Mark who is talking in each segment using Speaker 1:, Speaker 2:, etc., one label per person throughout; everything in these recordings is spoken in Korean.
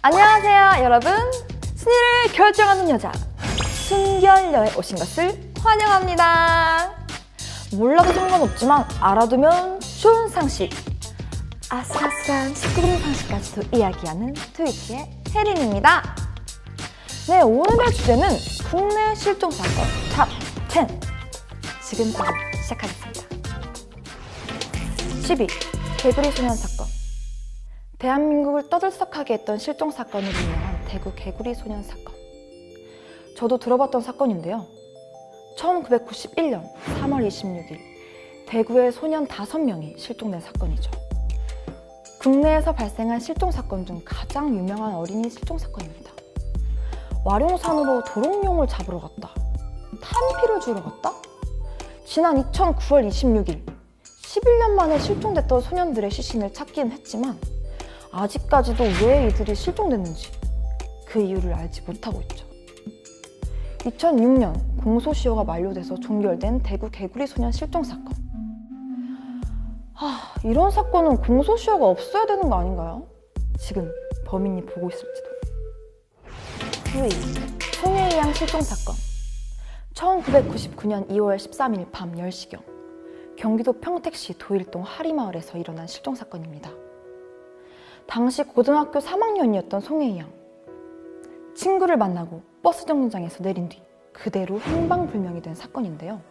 Speaker 1: 안녕하세요 여러분, 순위를 결정하는 여자 순결녀에 오신 것을 환영합니다. 몰라도 상관없지만 알아두면 좋은 상식, 아슬아슬한 19금 상식까지도 이야기하는 트위치의 혜린입니다. 네, 오늘의 주제는 국내 실종 사건 탑10. 지금 바로 시작하겠습니다. 10위, 개구리 소년 사건. 대한민국을 떠들썩하게 했던 실종 사건으로 유명한 대구 개구리 소년 사건. 저도 들어봤던 사건인데요. 1991년 3월 26일 대구의 소년 5명이 실종된 사건이죠. 국내에서 발생한 실종 사건 중 가장 유명한 어린이 실종 사건입니다. 와룡산으로 도롱뇽을 잡으러 갔다, 탄피를 주러 갔다? 지난 2009월 26일 11년 만에 실종됐던 소년들의 시신을 찾기는 했지만 아직까지도 왜 이들이 실종됐는지 그 이유를 알지 못하고 있죠. 2006년 공소시효가 만료돼서 종결된 대구 개구리 소년 실종 사건. 이런 사건은 공소시효가 없어야 되는 거 아닌가요? 지금 범인이 보고 있을지도. 9위, 송혜양 실종 사건. 1999년 2월 13일 밤 10시경 경기도 평택시 도일동 하리마을에서 일어난 실종 사건입니다. 당시 고등학교 3학년이었던 송혜양. 친구를 만나고 버스 정류장에서 내린 뒤 그대로 행방불명이 된 사건인데요.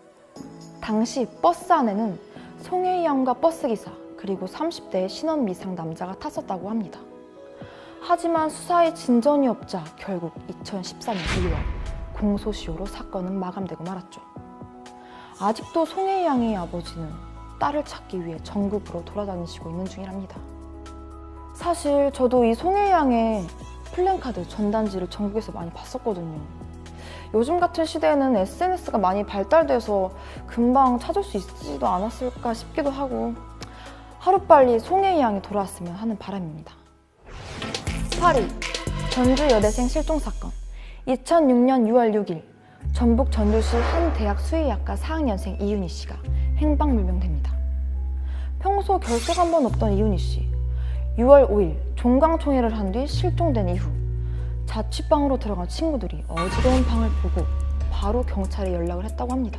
Speaker 1: 당시 버스 안에는 송혜양과 버스기사 그리고 30대의 신원 미상 남자가 탔었다고 합니다. 하지만 수사에 진전이 없자 결국 2014년 1월 공소시효로 사건은 마감되고 말았죠. 아직도 송혜양의 아버지는 딸을 찾기 위해 전국으로 돌아다니시고 있는 중이랍니다. 사실 저도 이 송혜양의 플랜카드 전단지를 전국에서 많이 봤었거든요. 요즘 같은 시대에는 SNS가 많이 발달돼서 금방 찾을 수 있지도 않았을까 싶기도 하고 하루빨리 송혜양이 돌아왔으면 하는 바람입니다. 8위, 전주 여대생 실종 사건. 2006년 6월 6일 전북 전주시 한 대학 수의학과 4학년생 이윤희 씨가 행방불명됩니다. 평소 결석 한 번 없던 이윤희 씨. 6월 5일 종강총회를 한 뒤 실종된 이후 자취방으로 들어간 친구들이 어지러운 방을 보고 바로 경찰에 연락을 했다고 합니다.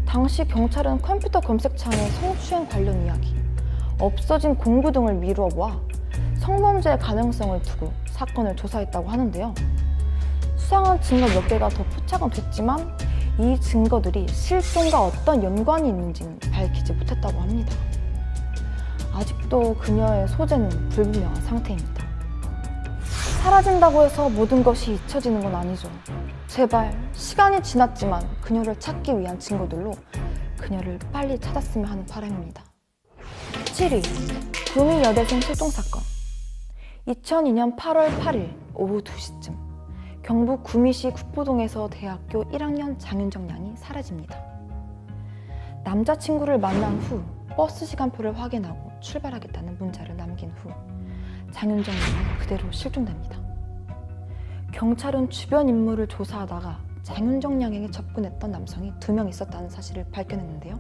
Speaker 1: 당시 경찰은 컴퓨터 검색창에 성추행 관련 이야기, 없어진 공구 등을 미루어 보아 성범죄의 가능성을 두고 사건을 조사했다고 하는데요. 수상한 증거 몇 개가 더 포착은 됐지만 이 증거들이 실종과 어떤 연관이 있는지는 밝히지 못했다고 합니다. 아직도 그녀의 소재는 불분명한 상태입니다. 사라진다고 해서 모든 것이 잊혀지는 건 아니죠. 제발 시간이 지났지만 그녀를 찾기 위한 증거들로 그녀를 빨리 찾았으면 하는 바람입니다. 7위, 구미 여대생 실종 사건. 2002년 8월 8일 오후 2시쯤 경북 구미시 국부동에서 대학교 1학년 장윤정 양이 사라집니다. 남자친구를 만난 후 버스 시간표를 확인하고 출발하겠다는 문자를 남긴 후 장윤정 양은 그대로 실종됩니다. 경찰은 주변 인물을 조사하다가 장윤정 양에게 접근했던 남성이 2명 있었다는 사실을 밝혀냈는데요.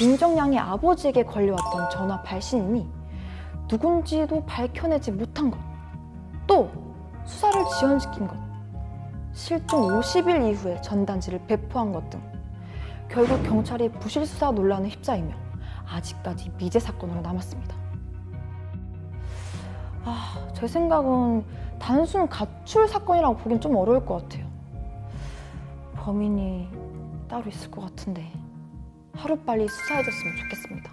Speaker 1: 윤정 양의 아버지에게 걸려왔던 전화 발신인이 누군지도 밝혀내지 못한 것, 또 수사를 지연시킨 것, 실종 50일 이후에 전단지를 배포한 것 등 결국 경찰이 부실 수사 논란에 휩싸이며 아직까지 미제 사건으로 남았습니다. 제 생각은 단순 가출 사건이라고 보긴 좀 어려울 것 같아요. 범인이 따로 있을 것 같은데 하루빨리 수사해줬으면 좋겠습니다.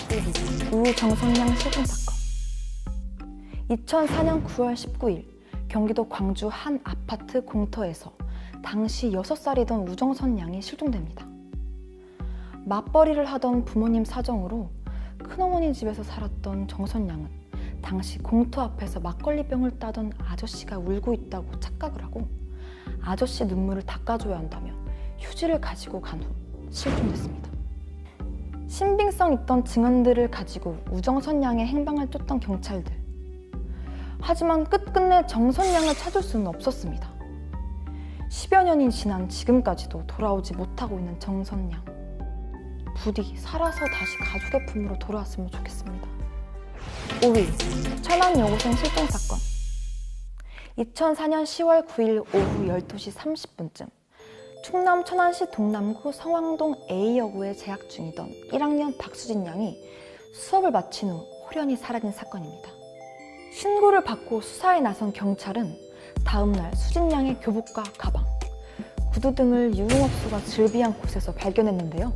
Speaker 1: 1위, 우정선양 실종 사건. 2004년 9월 19일 경기도 광주 한 아파트 공터에서 당시 6살이던 우정선 양이 실종됩니다. 맞벌이를 하던 부모님 사정으로 큰어머니 집에서 살았던 정선 양은 당시 공터 앞에서 막걸리병을 따던 아저씨가 울고 있다고 착각을 하고 아저씨 눈물을 닦아줘야 한다며 휴지를 가지고 간 후 실종됐습니다. 신빙성 있던 증언들을 가지고 우정선 양의 행방을 쫓던 경찰들. 하지만 끝끝내 정선 양을 찾을 수는 없었습니다. 10여 년이 지난 지금까지도 돌아오지 못하고 있는 정선 양. 부디 살아서 다시 가족의 품으로 돌아왔으면 좋겠습니다. 5위, 천안 여고생 실종 사건. 2004년 10월 9일 오후 12시 30분쯤 충남 천안시 동남구 성황동 A여고에 재학 중이던 1학년 박수진 양이 수업을 마친 후 호련히 사라진 사건입니다. 신고를 받고 수사에 나선 경찰은 다음날 수진 양의 교복과 가방, 구두 등을 유흥업소가 즐비한 곳에서 발견했는데요.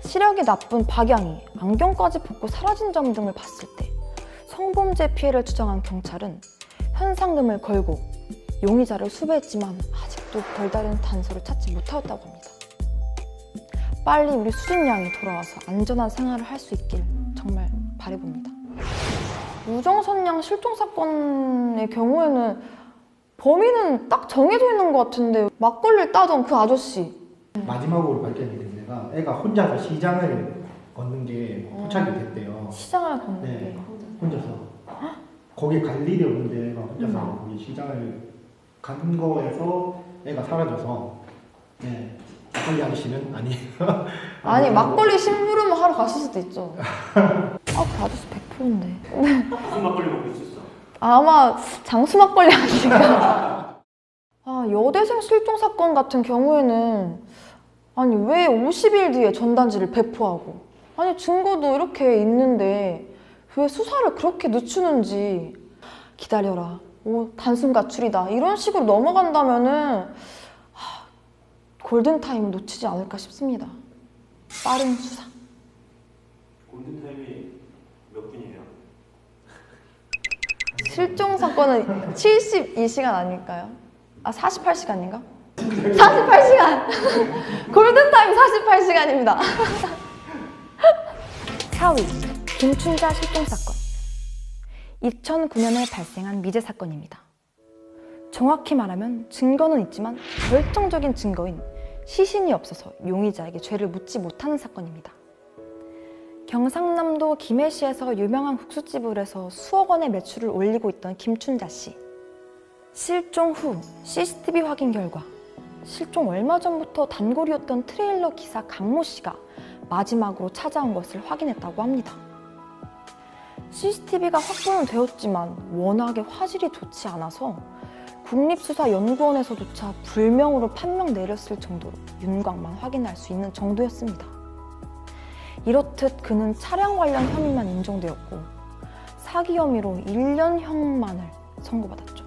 Speaker 1: 시력이 나쁜 박 양이 안경까지 벗고 사라진 점 등을 봤을 때 성범죄 피해를 추정한 경찰은 현상금을 걸고 용의자를 수배했지만 아직도 별다른 단서를 찾지 못하였다고 합니다. 빨리 우리 수진 양이 돌아와서 안전한 생활을 할 수 있길 정말 바라봅니다. 우정선 양 실종 사건의 경우에는 범인은 딱 정해져 있는 것 같은데 막걸리를 따던 그 아저씨.
Speaker 2: 마지막으로 발견이 된 애가 혼자서 시장을 걷는 게 포착이 됐대요.
Speaker 1: 시장을 걷는
Speaker 2: 네,
Speaker 1: 게
Speaker 2: 혼자서. 거기 갈 일이 없는데 애가 혼자서 거기 시장을 간 거에서 애가 사라져서 네, 막걸리 아저씨는 아니에요.
Speaker 1: 아니 막걸리 심부름 하러 갔을 수도 있죠. 그 아저씨 100%인데.
Speaker 3: 무슨 막걸리 먹고 있었어?
Speaker 1: 아마 장수 막걸리 아닌가. 여대생 실종 사건 같은 경우에는 아니 왜 50일 뒤에 전단지를 배포하고 아니 증거도 이렇게 있는데 왜 수사를 그렇게 늦추는지. 기다려라, 단순 가출이다 이런 식으로 넘어간다면은 골든타임을 놓치지 않을까 싶습니다. 빠른 수사.
Speaker 3: 골든타임이 몇 분이에요?
Speaker 1: 실종 사건은 72시간 아닐까요? 48시간인가? 48시간! 골든타임 48시간입니다. 4위, 김춘자 실종 사건. 2009년에 발생한 미제 사건입니다. 정확히 말하면 증거는 있지만 결정적인 증거인 시신이 없어서 용의자에게 죄를 묻지 못하는 사건입니다. 경상남도 김해시에서 유명한 국수집을 해서 수억 원의 매출을 올리고 있던 김춘자 씨. 실종 후 CCTV 확인 결과 실종 얼마 전부터 단골이었던 트레일러 기사 강모 씨가 마지막으로 찾아온 것을 확인했다고 합니다. CCTV가 확보는 되었지만 워낙에 화질이 좋지 않아서 국립수사연구원에서조차 불명으로 판명 내렸을 정도로 윤곽만 확인할 수 있는 정도였습니다. 이렇듯 그는 차량 관련 혐의만 인정되었고 사기 혐의로 1년형만을 선고받았죠.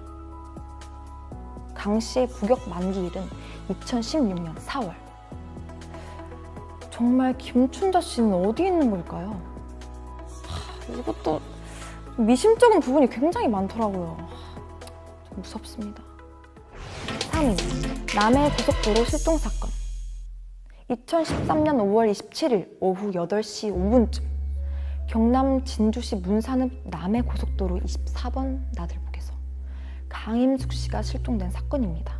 Speaker 1: 강 씨의 부격 만기일은 2016년 4월. 정말 김춘자 씨는 어디 있는 걸까요? 이것도 미심쩍은 부분이 굉장히 많더라고요. 좀 무섭습니다. 3위, 남해 고속도로 실종 사건. 2013년 5월 27일 오후 8시 5분쯤 경남 진주시 문산읍 남해 고속도로 24번 나들목에서 강임숙 씨가 실종된 사건입니다.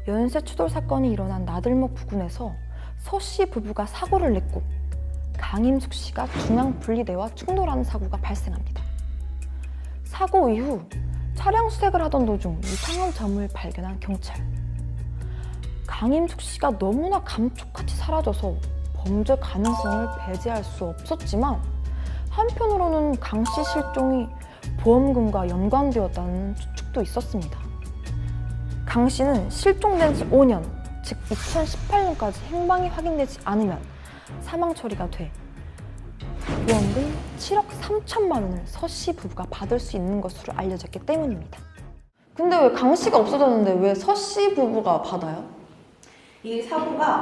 Speaker 1: 연쇄 추돌 사건이 일어난 나들목 부근에서 서 씨 부부가 사고를 냈고 강임숙 씨가 중앙분리대와 충돌하는 사고가 발생합니다. 사고 이후 차량 수색을 하던 도중 이상한 점을 발견한 경찰. 강임숙 씨가 너무나 감쪽같이 사라져서 범죄 가능성을 배제할 수 없었지만 한편으로는 강 씨 실종이 보험금과 연관되었다는 추측도 있었습니다. 강 씨는 실종된 지 5년, 즉 2018년까지 행방이 확인되지 않으면 사망 처리가 돼 보험금 7억 3천만 원을 서 씨 부부가 받을 수 있는 것으로 알려졌기 때문입니다. 근데 왜 강 씨가 없어졌는데 왜 서 씨 부부가 받아요?
Speaker 4: 이 사고가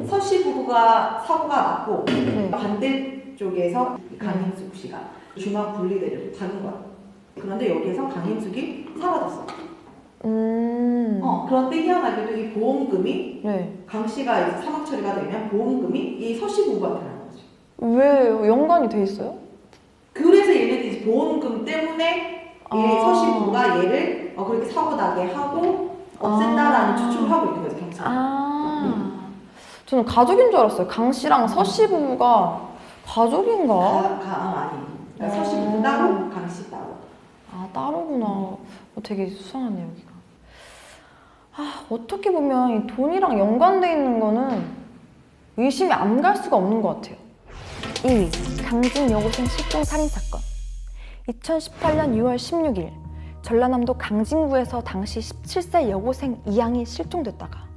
Speaker 4: 서 씨 부부가 사고가 났고
Speaker 1: 네.
Speaker 4: 반대쪽에서 강임숙 씨가 중앙 분리대를 받은 거야. 그런데 여기에서 강임숙이 사라졌어. 그런데 희한하게도 이 보험금이
Speaker 1: 네.
Speaker 4: 강 씨가 이제 사망 처리가 되면 보험금이 이 서 씨 부부한테 나는 거지.
Speaker 1: 왜 연관이 돼 있어요?
Speaker 4: 그래서 얘네들이 이제 보험금 때문에 이 서 씨 부부가 얘를 그렇게 사고 나게 하고 없앤다라는 추측을 하고 있는 거지, 경찰이.
Speaker 1: 저는 가족인 줄 알았어요. 강 씨랑 서 씨 부부가 가족인가?
Speaker 4: 아니. 그러니까 서 씨 부부 따로, 강 씨 따로.
Speaker 1: 따로구나. 되게 수상하네요, 여기가. 어떻게 보면 이 돈이랑 연관돼 있는 거는 의심이 안 갈 수가 없는 것 같아요. 2위, 강진 여고생 실종 살인 사건. 2018년 6월 16일 전라남도 강진구에서 당시 17세 여고생 이양이 실종됐다가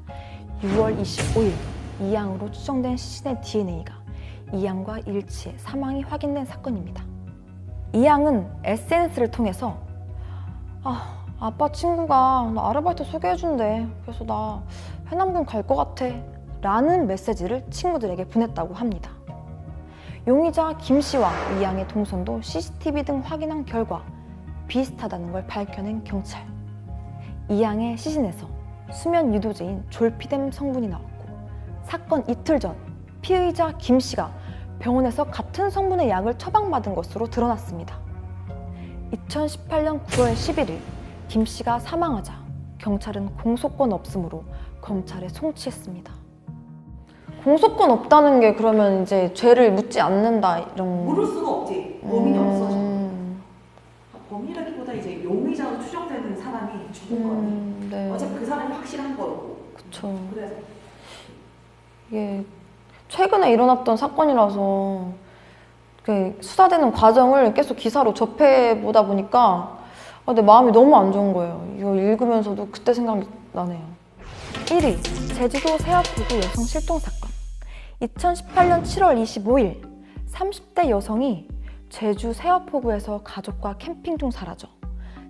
Speaker 1: 6월 25일 이양으로 추정된 시신의 DNA가 이양과 일치해 사망이 확인된 사건입니다. 이양은 SNS를 통해서 아빠 친구가 나 아르바이트 소개해준대. 그래서 나 해남군 갈 것 같아 라는 메시지를 친구들에게 보냈다고 합니다. 용의자 김 씨와 이양의 동선도 CCTV 등 확인한 결과 비슷하다는 걸 밝혀낸 경찰. 이양의 시신에서 수면 유도제인 졸피뎀 성분이 나왔고 사건 이틀 전 피의자 김 씨가 병원에서 같은 성분의 약을 처방받은 것으로 드러났습니다. 2018년 9월 11일 김 씨가 사망하자 경찰은 공소권 없음으로 검찰에 송치했습니다. 공소권 없다는 게 그러면 이제 죄를 묻지 않는다 이런.
Speaker 4: 물을 수가 없지. 범인이 없어져. 범인이라기보다 이제 용의자로 추정되는 사람이 죽은 거네.
Speaker 1: 네.
Speaker 4: 어차피 그 사람이 확실한 거고.
Speaker 1: 그쵸.
Speaker 4: 그래서
Speaker 1: 이게 최근에 일어났던 사건이라서 그 수사되는 과정을 계속 기사로 접해보다 보니까 내 마음이 너무 안 좋은 거예요. 이거 읽으면서도 그때 생각이 나네요. 1위, 제주도 세아포구 여성 실종 사건. 2018년 7월 25일 30대 여성이 제주 세아포구에서 가족과 캠핑 중 사라져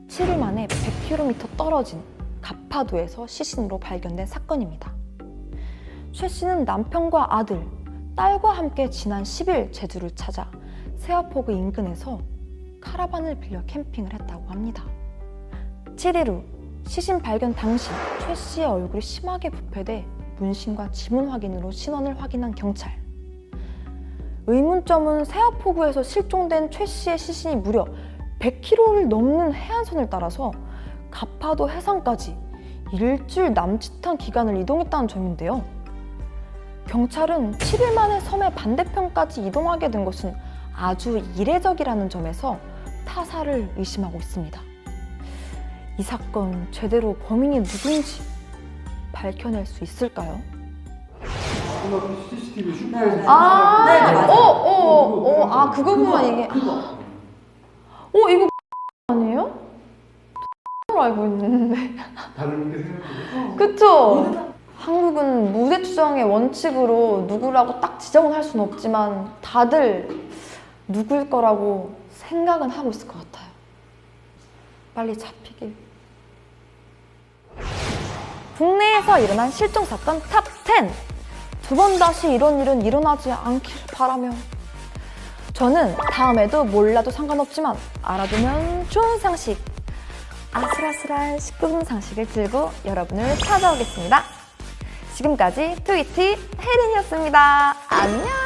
Speaker 1: 7일 만에 100km 떨어진 가파도에서 시신으로 발견된 사건입니다. 최 씨는 남편과 아들, 딸과 함께 지난 10일 제주를 찾아 세아포구 인근에서 카라반을 빌려 캠핑을 했다고 합니다. 7일 후 시신 발견 당시 최 씨의 얼굴이 심하게 부패돼 문신과 지문 확인으로 신원을 확인한 경찰. 의문점은 세아포구에서 실종된 최 씨의 시신이 무려 100km를 넘는 해안선을 따라서 가파도 해상까지 일주일 남짓한 기간을 이동했다는 점인데요. 경찰은 7일 만에 섬의 반대편까지 이동하게 된 것은 아주 이례적이라는 점에서 타사를 의심하고 있습니다. 이 사건 제대로 범인이 누구인지 밝혀낼 수 있을까요?
Speaker 2: CCTV
Speaker 4: 네,
Speaker 2: 슈퍼에서
Speaker 4: 네. 맞아요.
Speaker 1: 그거구만 이게.
Speaker 4: 그거.
Speaker 1: 이거 아니에요? 로 알고 있는데.
Speaker 2: 다른 게 생각나요?
Speaker 1: 그쵸? 한국은 무죄 추정의 원칙으로 누구라고 딱 지정은 할 수는 없지만 다들 누구일 거라고 생각은 하고 있을 것 같아요. 빨리 잡히길. 국내에서 일어난 실종 사건 탑 10! 두 번 다시 이런 일은 일어나지 않길 바라며 저는 다음에도 몰라도 상관없지만 알아두면 좋은 상식, 아슬아슬한 19금 상식을 들고 여러분을 찾아오겠습니다. 지금까지 트위티 혜린이었습니다. 안녕!